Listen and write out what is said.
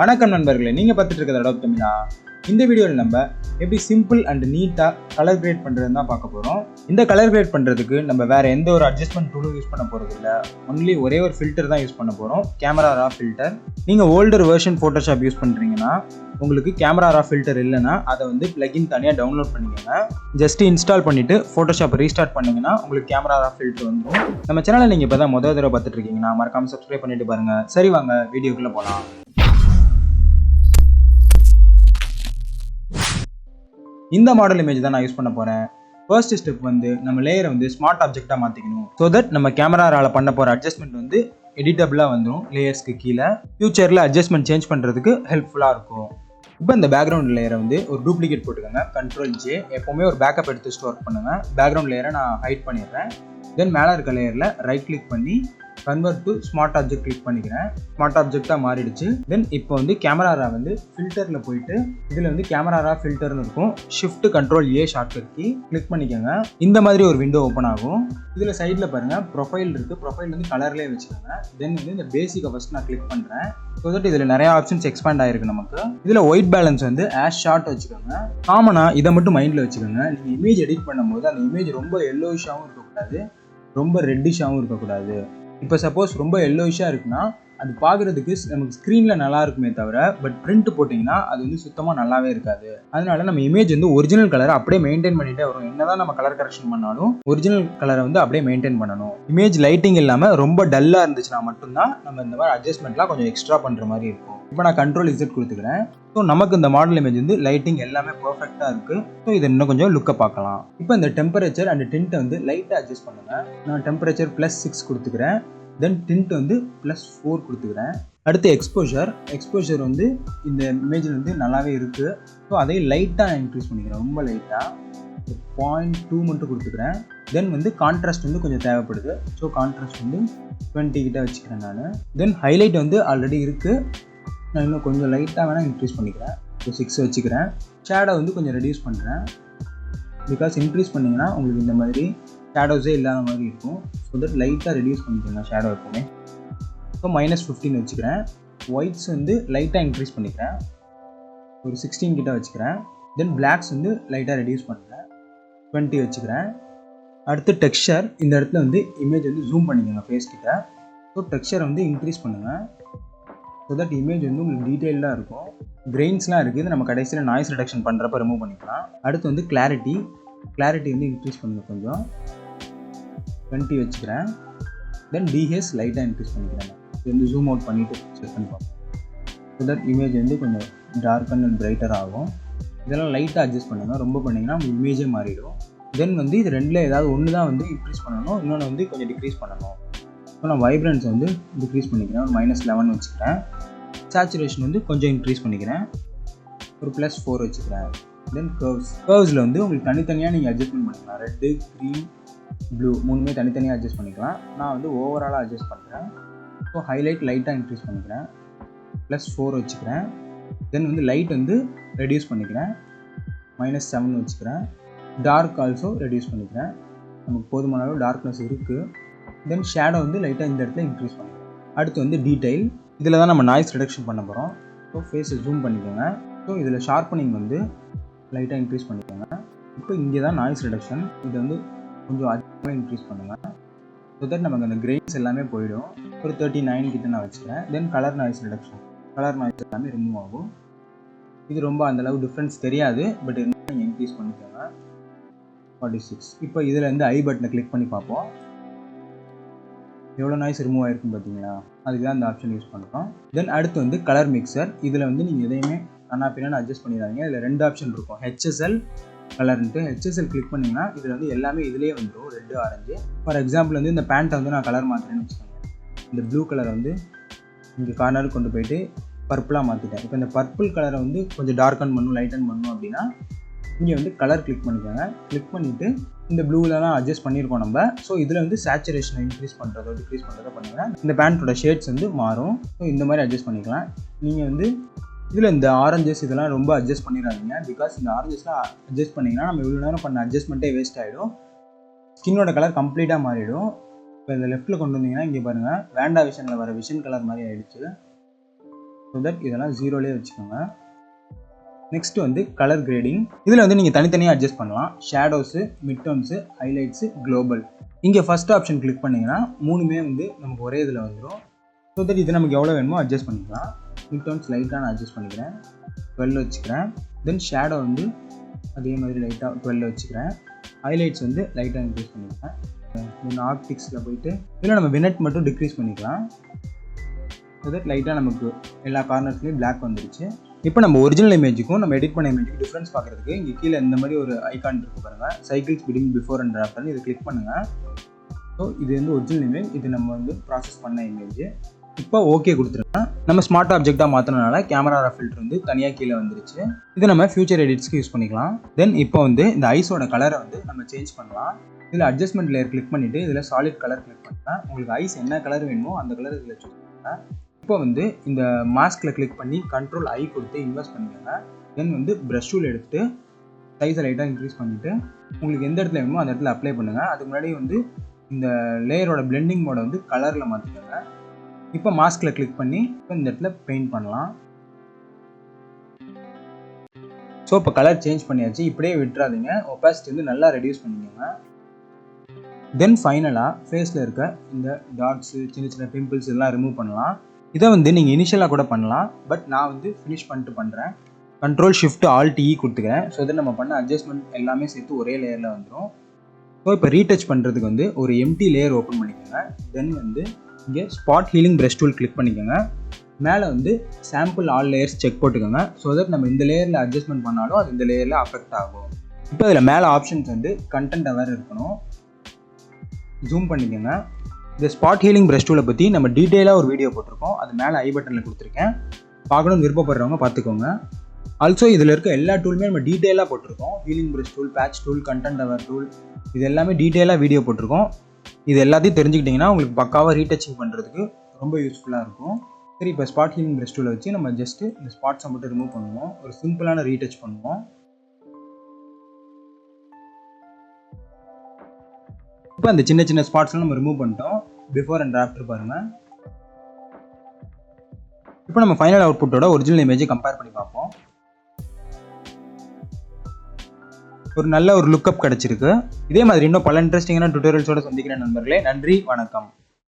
வணக்கம் நண்பர்களே, நீங்க பார்த்துட்டு இருக்கிறது Adobe தமிழா. இந்த வீடியோவில் நம்ம எப்படி சிம்பிள் அண்ட் நீட்டா கலர் கிரேட் பண்றதுன்னு தான் பார்க்க போறோம். இந்த கலர் கிரேட் பண்றதுக்கு நம்ம வேற எந்த ஒரு அட்ஜஸ்ட்மெண்ட் டூலும் யூஸ் பண்ண போறது இல்ல. ஒன்லி ஒரே ஒரு ஃபில்டர் தான் யூஸ் பண்ண போறோம், கேமரா ரா ஃபில்டர். நீங்க ஓல்டர் வெர்ஷன் போட்டோஷாப் யூஸ் பண்றீங்கன்னா உங்களுக்கு கேமரா ரா ஃபில்டர் இல்லைன்னா அதை வந்து பிளகின் தனியாக டவுன்லோட் பண்ணிக்கோங்க. ஜஸ்ட் இன்ஸ்டால் பண்ணிட்டு போட்டோஷாப் ரீஸ்டார்ட் பண்ணீங்கன்னா உங்களுக்கு கேமரா ரா ஃபில்டர் வந்துடும். நம்ம சேனலை நீங்க இப்பதான் முதல் தடவை பார்த்துட்டு இருக்கீங்கன்னா மறக்காம சப்ஸ்கிரைப் பண்ணிட்டு பாருங்க. சரி, வாங்க வீடியோக்குள்ள போலாம். இந்த மாடல் இமேஜ் தான் நான் யூஸ் பண்ண போறேன். ஃபர்ஸ்ட் ஸ்டெப் வந்து நம்ம லேயரை வந்து ஸ்மார்ட் ஆப்ஜெக்டா மாத்திக்கணும். ஸோ தட் நம்ம கேமரால பண்ண போற அட்ஜஸ்ட்மெண்ட் வந்து எடிட்டபிளா வந்துடும் லேயர்ஸ்க்கு கீழே. ஃபியூச்சர்ல அட்ஜஸ்ட்மெண்ட் சேஞ்ச் பண்றதுக்கு ஹெல்ப்ஃபுல்லா இருக்கும். இப்போ இந்த பேக்ரவுண்ட் லேயரை வந்து ஒரு டூப்ளிகேட் போட்டுக்கோங்க, Ctrl+J. எப்பவுமே ஒரு பேக்கப் எடுத்து ஸ்டோர் பண்ணுங்க. பேக்ரவுண்ட் லேயரை நான் ஹைட் பண்ணிடுறேன். தென் மேலே இருக்க லேயரில் ரைட் கிளிக் பண்ணி convert to smart object click பண்ணிக்கிறேன். ஸ்மார்ட் ஆப்ஜெக்டாக மாறிடுச்சு. தென் இப்போ வந்து கேமரா ரா வந்து ஃபில்டரில் போயிட்டு இதில் வந்து கேமரா ரா ஃபில்டர்னு இருக்கும். Shift Ctrl+A shortcut key click பண்ணிக்கோங்க. இந்த மாதிரி ஒரு விண்டோ ஓப்பன் ஆகும். இதில் சைடில் பாருங்கள் ப்ரொஃபைல் இருக்குது. ப்ரொஃபைல் வந்து கலர்லேயே வச்சுக்கோங்க. தென் வந்து இந்த பேசிக்கை ஃபஸ்ட் நான் கிளிக் பண்ணுறேன். ஸோ தட் இதில் நிறைய ஆப்ஷன்ஸ் எக்ஸ்பேண்ட் ஆயிருக்கு நமக்கு. இதில் ஒயிட் பேலன்ஸ் வந்து ஆஸ் ஷார்ட் வச்சுக்கோங்க. காமனாக இதை மட்டும் மைண்டில் வச்சுக்கோங்க. நீங்கள் இமேஜ் எடிட் பண்ணும்போது அந்த இமேஜ் ரொம்ப எல்லோயிஷாகவும் இருக்கக்கூடாது, ரொம்ப ரெட்டிஷாகவும் இருக்கக்கூடாது. இப்போ சப்போஸ் ரொம்ப எல்லோயிஷாக இருக்குன்னா அது பார்க்குறதுக்கு நமக்கு ஸ்க்ரீனில் நல்லா இருக்குமே தவிர, பட் பிரிண்ட் போட்டிங்கன்னா அது வந்து சுத்தமாக நல்லாவே இருக்காது. அதனால நம்ம இமேஜ் வந்து ஒரிஜினல் கலரை அப்படியே மெயின்டைன் பண்ணிட்டே வரும். என்னதான் நம்ம கலர் கரெக்ஷன் பண்ணாலும் ஒரிஜினல் கலரை வந்து அப்படியே மெயின்டைன் பண்ணணும். இமேஜ் லைட்டிங் இல்லாமல் ரொம்ப டல்லாக இருந்துச்சுன்னா மட்டும்தான் நம்ம இந்த மாதிரி அட்ஜஸ்ட்மெண்ட்லாம் கொஞ்சம் எக்ஸ்ட்ரா பண்ணுற மாதிரி இருக்கும். இப்போ நான் Ctrl+Z கொடுத்துக்கிறேன். ஸோ நமக்கு இந்த மாடல் இமேஜ் வந்து லைட்டிங் எல்லாமே பர்ஃபெக்டாக இருக்குது. ஸோ இதை இன்னும் கொஞ்சம் லுக்கை பார்க்கலாம். இப்போ இந்த டெம்பரேச்சர் அண்ட் டிண்ட்டை வந்து லைட்டாக அட்ஜஸ்ட் பண்ணுங்கள். நான் டெம்பரேச்சர் +6 கொடுத்துக்கிறேன். தென் டிண்ட் வந்து +4 கொடுத்துக்கிறேன். அடுத்து எக்ஸ்போஷர் வந்து இந்த இமேஜில் வந்து நல்லாவே இருக்குது. ஸோ அதை லைட்டாக நான் இன்க்ரீஸ் பண்ணிக்கிறேன், ரொம்ப லைட்டாக 0.2 மட்டும் கொடுத்துக்கிறேன். தென் வந்து கான்ட்ராஸ்ட் வந்து கொஞ்சம் தேவைப்படுது. ஸோ கான்ட்ராஸ்ட் வந்து 20 கிட்ட வச்சுக்கிறேன் நான். தென் ஹைலைட் வந்து ஆல்ரெடி இருக்குது, நான் இன்னும் கொஞ்சம் லைட்டாக வேணால் இன்க்ரீஸ் பண்ணிக்கிறேன். ஸோ 6 வச்சுக்கிறேன். ஷேடோ வந்து கொஞ்சம் ரெடியூஸ் பண்ணுறேன். பிகாஸ் இன்க்ரீஸ் பண்ணிங்கன்னா உங்களுக்கு இந்த மாதிரி ஷேடோஸே இல்லாத மாதிரி இருக்கும். ஸோ தட் லைட்டாக ரெடியூஸ் பண்ணிக்கோங்க ஷேடோ எப்பவுமே. ஸோ -15 வச்சுக்கிறேன். ஒயிட்ஸ் வந்து லைட்டாக இன்க்ரீஸ் பண்ணிக்கிறேன், ஒரு 16 கிட்ட வச்சுக்கிறேன். தென் பிளாக்ஸ் வந்து லைட்டாக ரெடியூஸ் பண்ணுறேன், 20 வச்சுக்கிறேன். அடுத்து டெக்ஸ்சர், இந்த இடத்துல வந்து இமேஜ் வந்து ஜூம் பண்ணிக்கோங்க ஃபேஸ் கிட்ட. ஸோ டெக்ஸ்சரை வந்து இன்க்ரீஸ் பண்ணுங்கள். ஸோ தட் இமேஜ் வந்து உங்களுக்கு டீட்டெயில்டாக இருக்கும். கிரெயின்ஸ்லாம் இருக்குது, நம்ம கடைசியில் நாய்ஸ் ரிடக்ஷன் பண்ணுறப்ப ரிமூவ் பண்ணிக்கலாம். அடுத்து வந்து கிளாரிட்டி வந்து இன்க்ரீஸ் பண்ணுங்கள், கொஞ்சம் 20 வச்சுக்கிறேன். தென் டிஹெச் லைட்டாக இன்க்ரீஸ் பண்ணிக்கிறேன். இது வந்து ஜூம் அவுட் பண்ணிவிட்டு செக் பண்ணி பார்ப்போம். ஸோ தட் இமேஜ் வந்து கொஞ்சம் டார்க் அண்ட் பிரைட்டர் ஆகும். இதெல்லாம் லைட்டாக அட்ஜஸ்ட் பண்ணுங்கள், ரொம்ப பண்ணிங்கன்னா உங்கள் இமேஜே மாறிடும். தென் வந்து இது ரெண்டில் ஏதாவது ஒன்று தான் வந்து இன்க்ரீஸ் பண்ணணும், இன்னொன்று வந்து கொஞ்சம் டிக்ரீஸ் பண்ணணும். ஸோ நான் வைப்ரன்ஸ் வந்து டிக்ரீஸ் பண்ணிக்கிறேன், ஒரு -11 வச்சுக்கிறேன். சேச்சுரேஷன் வந்து கொஞ்சம் இன்க்ரீஸ் பண்ணிக்கிறேன், ஒரு +4 வச்சுக்கிறேன். தென் கர்வ்ஸில் வந்து உங்களுக்கு தனித்தனியாக நீங்கள் அட்ஜஸ்ட்மெண்ட் பண்ணிக்கலாம். ரெட்டு, க்ரீன், ப்ளூ மூணுமே தனித்தனியாக அட்ஜஸ்ட் பண்ணிக்கலாம். நான் வந்து ஓவராலாக அட்ஜஸ்ட் பண்ணுறேன். ஸோ ஹைலைட் லைட்டாக இன்க்ரீஸ் பண்ணிக்கிறேன், +4 வச்சுக்கிறேன். தென் வந்து லைட் வந்து ரெடியூஸ் பண்ணிக்கிறேன், -7 வச்சுக்கிறேன். டார்க் ஆல்சோ ரெடியூஸ் பண்ணிக்கிறேன், நமக்கு போதுமான அளவு டார்க்னஸ் இருக்குது. தென் ஷேடோ வந்து லைட்டாக இந்த இடத்துல இன்க்ரீஸ் பண்ணிக்கிறேன். அடுத்து வந்து டீடைல், இதில் தான் நம்ம நாய்ஸ் ரிடக்ஷன் பண்ண போகிறோம். ஸோ ஃபேஸை ஜூம் பண்ணிக்கோங்க. ஸோ இதில் ஷார்ப்பனிங் வந்து லைட்டாக இன்க்ரீஸ் பண்ணிக்கோங்க. இப்போ இங்கே தான் நாய்ஸ் ரிடக்ஷன், இது வந்து கொஞ்சம் அதிகமாக இன்க்ரீஸ் பண்ணுங்கள். ஸோ தட் நமக்கு அந்த கிரெயின்ஸ் எல்லாமே போயிடும். ஒரு 39 கிட்ட நான் வச்சுக்கிறேன். தென் colour noise reduction, colour noise எல்லாமே ரிமூவ் ஆகும். இது ரொம்ப அந்தளவு டிஃப்ரென்ஸ் தெரியாது, பட் இருந்தால் நீங்கள் இன்க்ரீஸ் பண்ணிக்கோங்க. 46. இப்போ இதில் வந்து ஐ பட்டனை கிளிக் பண்ணி பார்ப்போம், எவ்வளோ நாய்ஸ் ரிமூவ் ஆகிருக்குன்னு பார்த்தீங்களா? அதுக்கு தான் இந்த ஆப்ஷன் யூஸ் பண்ணுறோம். தென் அடுத்து வந்து கலர் மிக்சர், இதில் வந்து நீங்கள் எதையுமே கண்ணா பின்னான்னு அட்ஜஸ்ட் பண்ணிடாதீங்க. இதில் 2 ஆப்ஷன் இருக்கும், HSL கலர்ன்ட்டு. HSL கிளிக் பண்ணிங்கன்னா இதில் வந்து எல்லாமே இதிலே வந்துடும், ரெட்டு, ஆரஞ்சு. ஃபார் எக்ஸாம்பிள் வந்து இந்த பேண்ட்டை வந்து நான் கலர் மாற்றுறேன்னு வச்சுக்கோங்க. இந்த ப்ளூ கலரை வந்து இங்கே கார்னருக்கு கொண்டு போயிட்டு பர்பிளாக மாற்றிட்டேன். இப்போ இந்த பர்பிள் கலரை வந்து கொஞ்சம் டார்க்கன் பண்ணணும், லைட்டன் பண்ணணும் அப்படின்னா இங்கே வந்து கலர் கிளிக் பண்ணிக்கோங்க. கிளிக் பண்ணிவிட்டு இந்த ப்ளூவில் தான் அட்ஜஸ்ட் பண்ணியிருக்கோம் நம்ம. ஸோ இதில் வந்து சேச்சுரேஷனை இன்க்ரீஸ் பண்ணுறதோ டிக்ரீஸ் பண்ணுறதோ பண்ணிங்கன்னா இந்த பேண்ட்டோட ஷேட்ஸ் வந்து மாறும். ஸோ இந்த மாதிரி அட்ஜஸ்ட் பண்ணிக்கலாம். நீங்கள் வந்து இதில் இந்த ஆரஞ்சஸ் இதெல்லாம் ரொம்ப அட்ஜஸ்ட் பண்ணிடாதீங்க. பிகாஸ் இந்த ஆரஞ்சஸ்லாம் அட்ஜஸ்ட் பண்ணிங்கன்னா நம்ம இவ்வளோ நேரம் பண்ண அட்ஜஸ்ட்மெண்ட்டே வேஸ்ட் ஆகிடும், ஸ்கின்னோட கலர் கம்ப்ளீட்டாக மாறிடும். இப்போ இந்த லெஃப்ட்டில் கொண்டு வந்தீங்கன்னா இங்கே பாருங்கள், வேண்டா விஷனில் வர விஷன் கலர் மாதிரி ஆகிடுச்சு. ஸோ தட் இதெல்லாம் 0லேயே வச்சுக்கோங்க. நெக்ஸ்ட் வந்து கலர் கிரேடிங். இதில் வந்து நீங்கள் தனித்தனியாக அட்ஜஸ்ட் பண்ணலாம். Shadows, midtones, highlights, global. இங்கே ஃபர்ஸ்ட் ஆப்ஷன் கிளிக் பண்ணிங்கன்னா 3மே வந்து நமக்கு ஒரே இதில் வந்துடும். ஸோ தட் இது நமக்கு எவ்வளோ வேணுமோ அட்ஜஸ்ட் பண்ணிக்கலாம். மிட்டோன்ஸ் லைட்டாக நான் அட்ஜஸ்ட் பண்ணிக்கிறேன், 12 வச்சுக்கிறேன். தென் ஷேடோ வந்து அதே மாதிரி லைட்டாக 12 வச்சுக்கிறேன். ஹைலைட்ஸ் வந்து லைட்டாக இன்க்ரீஸ் பண்ணிக்கிறேன். தென் ஆப்டிக்ஸில் போயிட்டு இதில் நம்ம வினட் மட்டும் டிக்ரீஸ் பண்ணிக்கலாம். ஸோ தட் லைட்டாக நமக்கு எல்லா கார்னர்ஸ்லேயும் பிளாக் வந்துருச்சு. இப்போ நம்ம ஒரிஜினல் இமேஜுக்கும் நம்ம எடிட் பண்ண இமேஜுக்கு டிஃப்ரென்ஸ் பார்க்குறதுக்கு இங்கே கீழே இந்த மாதிரி ஒரு ஐகான் இருக்குது பாருங்கள், cycles between before and after இதை கிளிக் பண்ணுங்கள். ஸோ இது வந்து ஒரிஜினல் இமேஜ், இது நம்ம வந்து ப்ராசஸ் பண்ண இமேஜ். இப்போ ஓகே கொடுத்துருங்க. நம்ம ஸ்மார்ட் ஆப்ஜெக்டாக மாற்றினால கேமரா ஃபில்டர் வந்து தனியாக கீழே வந்துருச்சு. இது நம்ம ஃபியூச்சர் எடிட்ஸ்க்கு யூஸ் பண்ணிக்கலாம். தென் இப்போ வந்து இந்த ஐஸோட கலரை வந்து நம்ம சேஞ்ச் பண்ணலாம். இதில் அட்ஜஸ்ட்மெண்ட் லேயர் கிளிக் பண்ணிவிட்டு இதில் சாலிட் கலர் கிளிக் பண்ணுங்கள். உங்களுக்கு ஐஸ் என்ன கலர் வேணுமோ அந்த கலர் இதில் சூஸ் பண்ணுங்கள். இப்போ வந்து இந்த மாஸ்கில் கிளிக் பண்ணி கண்ட்ரோல் ஐ கொடுத்து இன்வெஸ்ட் பண்ணிக்கோங்க. தென் வந்து ப்ரஷ் டூல் எடுத்துட்டு சைஸை லைட்டாக இன்க்ரீஸ் பண்ணிவிட்டு உங்களுக்கு எந்த இடத்துல வேணுமோ அந்த இடத்துல அப்ளை பண்ணுங்கள். அதுக்கு முன்னாடி வந்து இந்த லேயரோட பிளெண்டிங் மோடை வந்து கலரில் மாற்றிக்கோங்க. இப்போ மாஸ்கில் கிளிக் பண்ணி இப்போ இந்த இடத்துல பெயிண்ட் பண்ணலாம். ஸோ இப்போ கலர் சேஞ்ச் பண்ணியாச்சு. இப்படியே விட்டுறாதீங்க, ஒப்பாசிட்டி வந்து நல்லா ரெடியூஸ் பண்ணிக்கோங்க. தென் ஃபைனலாக ஃபேஸில் இருக்க இந்த டாட்ஸு, சின்ன சின்ன பிம்பிள்ஸ் இதெல்லாம் ரிமூவ் பண்ணலாம். இதை வந்து நீங்கள் இனிஷியலாக கூட பண்ணலாம், பட் நான் வந்து ஃபினிஷ் பண்ணிட்டு பண்ணுறேன். கண்ட்ரோல் ஷிஃப்ட் ஆல்ட் இ கொடுத்துக்கிறேன். ஸோ இதை நம்ம பண்ண அட்ஜஸ்ட்மெண்ட் எல்லாமே சேர்த்து ஒரே லேயரில் வந்துடும். ஸோ இப்போ ரீடச் பண்ணுறதுக்கு வந்து ஒரு எம்டி லேயர் ஓப்பன் பண்ணிக்கோங்க. தென் வந்து இங்கே spot healing brush tool click பண்ணிக்கோங்க. மேலே வந்து சாம்பிள் ஆல் லேயர்ஸ் செக் போட்டுக்கோங்க. ஸோ தட் நம்ம இந்த லேயரில் அட்ஜஸ்ட்மெண்ட் பண்ணாலும் அது இந்த லேயரில் அஃபெக்ட் ஆகும். இப்போ இதில் மேலே ஆப்ஷன்ஸ் வந்து கண்டென்ட் அவர் இருக்கணும், ஜூம் பண்ணிக்கோங்க. இந்த ஸ்பாட் ஹீலிங் ப்ரஷ் டூலை பற்றி நம்ம டீட்டெயிலாக ஒரு வீடியோ போட்டிருக்கோம், அது மேலே ஐ பட்டனில் கொடுத்துருக்கேன், பார்க்கணும்னு விருப்பப்படுறவங்க பார்த்துக்கோங்க. ஆல்சோ இதில் இருக்க எல்லா டூலுமே நம்ம டீட்டெயிலாக போட்டிருக்கோம். Healing brush tool, patch tool, content aware tool, இது எல்லாமே டீட்டெயிலாக வீடியோ போட்டிருக்கோம். இது எல்லாத்தையும் தெரிஞ்சுக்கிட்டிங்கன்னா உங்களுக்கு பக்காவாக ரீடச்சிங் பண்ணுறதுக்கு ரொம்ப யூஸ்ஃபுல்லாக இருக்கும். சரி, இப்போ ஸ்பாட் ஹீலிங் ப்ரஷ் டூலை வச்சு நம்ம ஜஸ்ட்டு இந்த ஸ்பாட்ஸை மட்டும் ரிமூவ் பண்ணுவோம். ஒரு சிம்பிளான ரீடச் பண்ணுவோம். இப்போ அந்த சின்ன சின்ன ஸ்பாட்ஸ்லாம் நம்ம ரிமூவ் பண்ணிட்டோம். பிஃபோர் அண்ட் ஆஃப்டர் பாருங்கள். இப்போ நம்ம ஃபைனல் அவுட்புட்டோட ஒரிஜினல் இமேஜை கம்பேர் பண்ணி பார்ப்போம். ஒரு நல்ல ஒரு லுக்கப் கிடச்சிருக்கு. இதே மாதிரி இன்னும் பல இன்ட்ரெஸ்டிங்கான டுட்டோரியல்ஸோட சந்திக்கிறேன் நண்பர்களே. நன்றி, வணக்கம்.